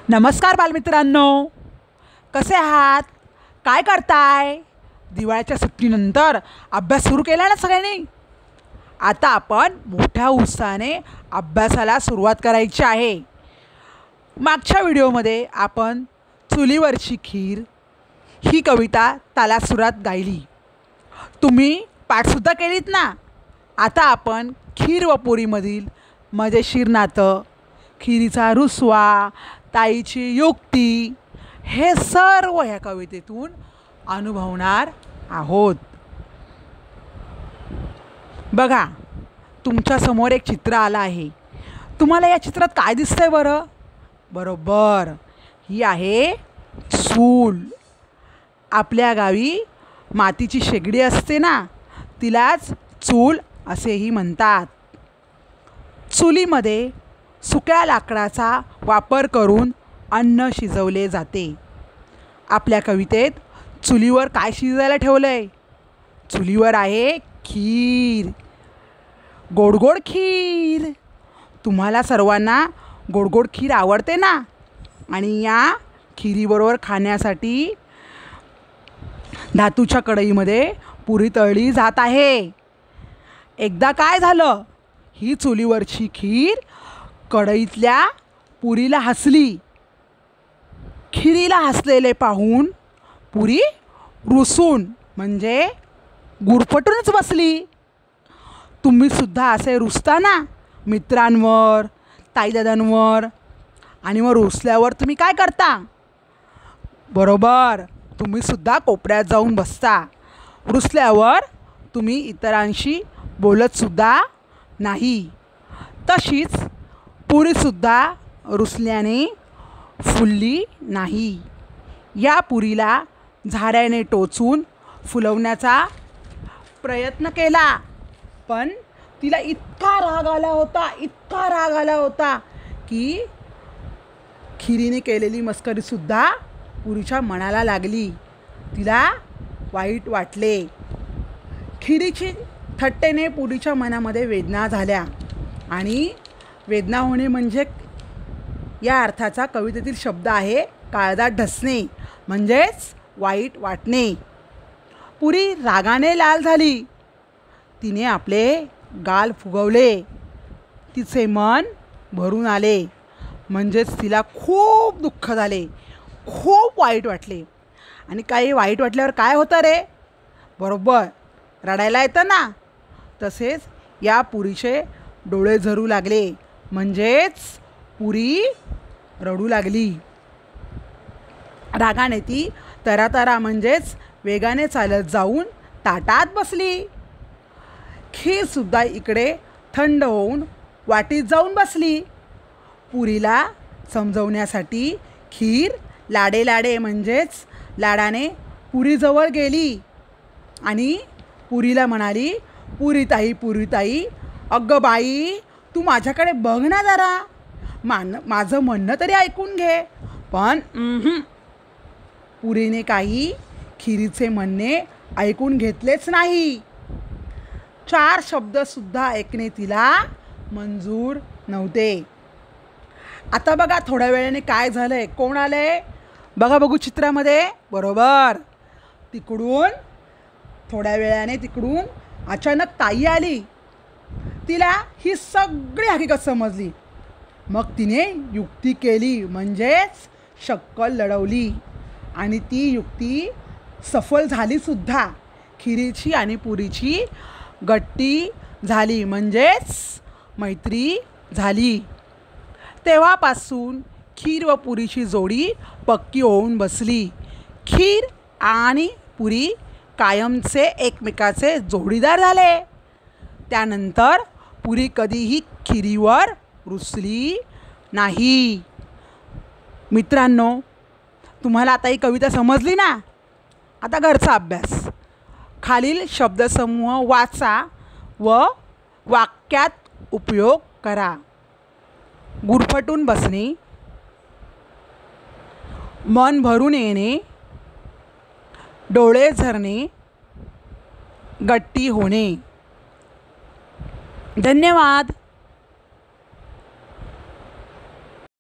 नमस्कार बालमित्रांनो, कसे आहात? काय करताय? दिवाळीच्या सुट्टीनंतर अभ्यास सुरू केला ना सगळ्यांनी? आता आपण मोठ्या उत्साहाने अभ्यासाला सुरुवात करायची आहे. मागच्या व्हिडिओमध्ये आपण चुलीवरची खीर ही कविता तालासुरात गायली. तुम्ही पाठसुद्धा केलीत ना? आता आपण खीर व पुरीमधील मजेशीर नातं, खिरीचा रुसवा, ताईची युक्ती हे सर्व ह्या कवितेतून अनुभवणार आहोत. बघा, तुमच्या समोर एक चित्र आलं आहे. तुम्हाला या चित्रात काय दिसतंय बरं? बरोबर, ही आहे चूल. आपल्या गावी मातीची शेगडी असते ना, तिलाच चूल असेही म्हणतात. चुलीमध्ये सुक्या लाकडाचा वापर करून अन्न शिजवले जाते. आपल्या कवितेत चुलीवर काय शिजायला ठेवलंय? चुलीवर आहे खीर, गोडगोड खीर. तुम्हाला सर्वांना गोडगोड खीर आवडते ना? आणि या खिरीबरोबर खाण्यासाठी धातूच्या कढईमध्ये पुरी तळली जात आहे. एकदा काय झालं, ही चुलीवरची खीर कढईतल्या पुरीला हसली. खिरीला हसलेले पाहून पुरी रुसून म्हणजे गुरफटूनच बसली. तुम्ही सुद्धा असे रुसता ना मित्रांवर, ताईदादांवर, आणि मग रुसल्यावर तुम्ही काय करता? बरोबर, तुम्ही सुद्धा कोपऱ्यात जाऊन बसता. रुसल्यावर तुम्ही इतरांशी बोलतसुद्धा नाही. तशीच पुरीसुद्धा रुसल्याने फुलली नाही. या पुरीला झाऱ्याने टोचून फुलवण्याचा प्रयत्न केला, पण तिला इतका राग आला होता की खिरीने केलेली मस्करीसुद्धा पुरीच्या मनाला लागली. तिला वाईट वाटले. खिरीची थट्टेने पुरीच्या मनामध्ये वेदना झाल्या, आणि वेदना होणे म्हणजे या अर्थाचा कवितेतील शब्द आहे काळजात ढसणे, म्हणजेच वाईट वाटणे. पुरी रागाने लाल झाली. तिने आपले गाल फुगवले. तिचे मन भरून आले, म्हणजेच तिला खूप दुःख झाले, खूप वाईट वाटले. आणि काही वाईट वाटल्यावर काय होतं रे? बरोबर, रडायला येतं ना. तसेच या पुरीचे डोळे झरू लागले, म्हणजेच पुरी रडू लागली. रागाने ती तरातरा म्हणजेच वेगाने चालत जाऊन ताटात बसली. खीरसुद्धा इकडे थंड होऊन वाटीत जाऊन बसली. पुरीला समजवण्यासाठी खीर लाडे म्हणजेच लाडाने पुरीजवळ गेली आणि पुरीला म्हणाली, पुरीताई, अगं बाई, तू माझ्याकडे बघ ना जरा, माझं म्हणणं तरी ऐकून घे. पण पुरीने काही खिरीचे म्हणणे ऐकून घेतलेच नाही. 4 शब्दसुद्धा ऐकणे तिला मंजूर नव्हते. आता बघा, थोड्या वेळाने काय झालंय, कोण आलंय बघू चित्रामध्ये. बरोबर, थोड्या वेळाने तिकडून अचानक ताई आली. तिला ही सगळी हकीकत समजली. मग तिने युक्ती केली, म्हणजेच शक्कल लढवली, आणि ती युक्ती सफल झाली सुद्धा. खिरीची आणि पुरीची गट्टी झाली, म्हणजेच मैत्री झाली. तेव्हापासून खीर व पुरीची जोडी पक्की होऊन बसली. खीर आणि पुरी कायमचे एकमेकाचे जोडीदार झाले. त्यानंतर पुरी कधीही खिरीवर रुसली नाही. मित्रांनो, तुम्हाला आता ही कविता समजली ना? आता घरचा अभ्यास. खालील शब्दसमूह वाचा व वाक्यात उपयोग करा. गुरफटून बसणे, मन भरून येणे, डोळे झरणे, गट्टी होणे. धन्यवाद.